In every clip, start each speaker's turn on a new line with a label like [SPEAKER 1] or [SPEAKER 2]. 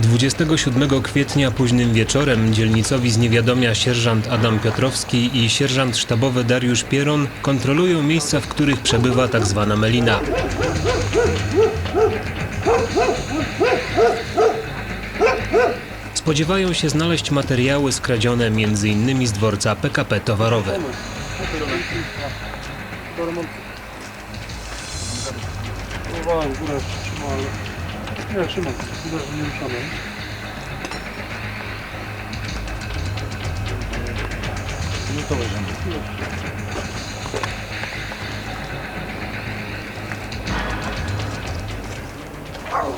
[SPEAKER 1] 27 kwietnia późnym wieczorem dzielnicowi z Niewiadomia sierżant Adam Piotrowski i sierżant sztabowy Dariusz Pieron kontrolują miejsca, w których przebywa tzw. melina. Spodziewają się znaleźć materiały skradzione m.in. z dworca PKP Towarowe.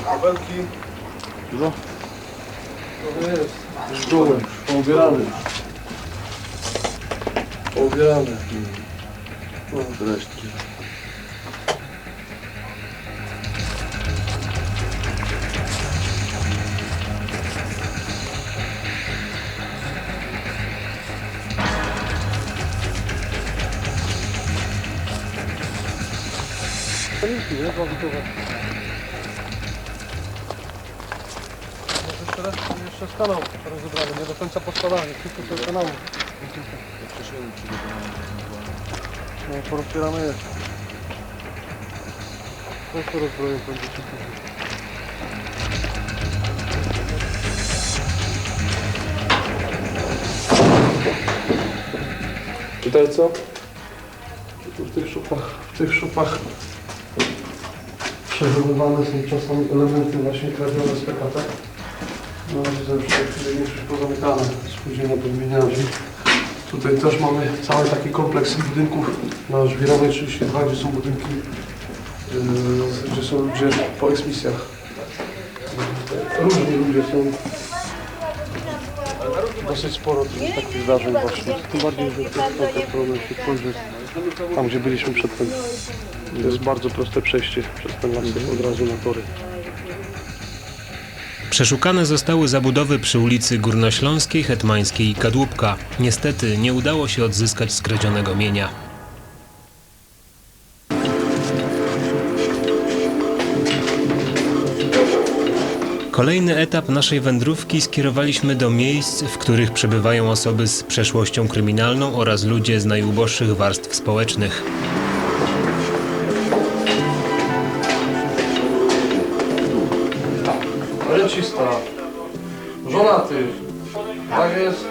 [SPEAKER 2] Kabelki. No. To jest. Szkoły. Poubierane. Poubierane. No, resztki. Jeszcze z kanału rozebrany, nie do końca poskładany, tylko z kanału. No, porozbierane jest. Jak to rozbroję będzie Tutaj co? Tu w tych szopach przechowywane są czasami elementy właśnie kradzione z PKP. No widzę, że w tej chwili większość pozamykane, spóźnione podmieniarzy. Tutaj też mamy cały taki kompleks budynków na Żwirowej 32, gdzie są budynki, gdzie są ludzie po eksmisjach. Różni ludzie są. Dosyć sporo takich zdarzeń właśnie. Tym bardziej, że się spojrzeć tam, gdzie byliśmy przedtem. To jest bardzo proste przejście przez ten las od razu na tory.
[SPEAKER 1] Przeszukane zostały zabudowy przy ulicy Górnośląskiej, Hetmańskiej i Kadłubka. Niestety nie udało się odzyskać skradzionego mienia. Kolejny etap naszej wędrówki skierowaliśmy do miejsc, w których przebywają osoby z przeszłością kryminalną oraz ludzie z najuboższych warstw społecznych.
[SPEAKER 2] Rencista, żonaty, tak jest.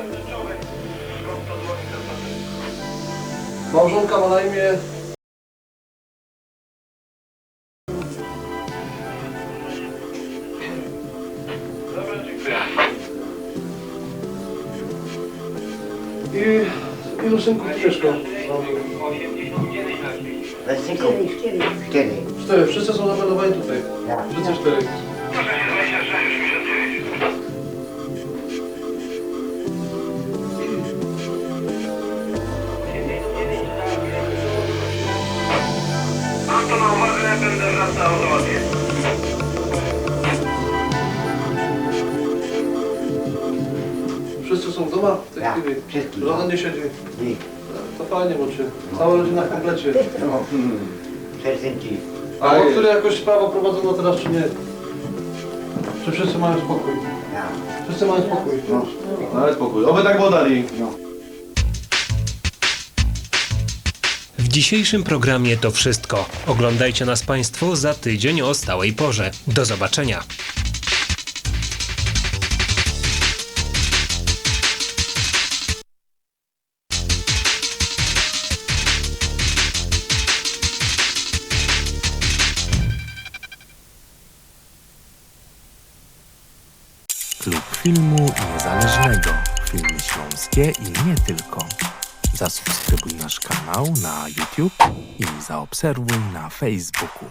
[SPEAKER 2] Małżonka ma na imię. I ilu synków tu mieszka? Cztery. Wszyscy są zameldowani tutaj. Wszyscy cztery.
[SPEAKER 3] To na uwagę, ja będę wracał do ładnie.
[SPEAKER 2] Wszyscy są w domu w tej chwili? Żona nie siedzi? Nie. To fajnie, bo cię cała rodzina w komplecie. A o które jakoś sprawa prowadzona teraz, czy nie? Czy wszyscy mają spokój? Wszyscy mają spokój? No.
[SPEAKER 4] Ale spokój. Oby tak było dalej.
[SPEAKER 1] W dzisiejszym programie to wszystko. Oglądajcie nas Państwo za tydzień o stałej porze. Do zobaczenia.
[SPEAKER 5] Klub Filmu Niezależnego. Filmy śląskie i nie tylko. Zasubskrybuj nasz kanał na YouTube i zaobserwuj na Facebooku.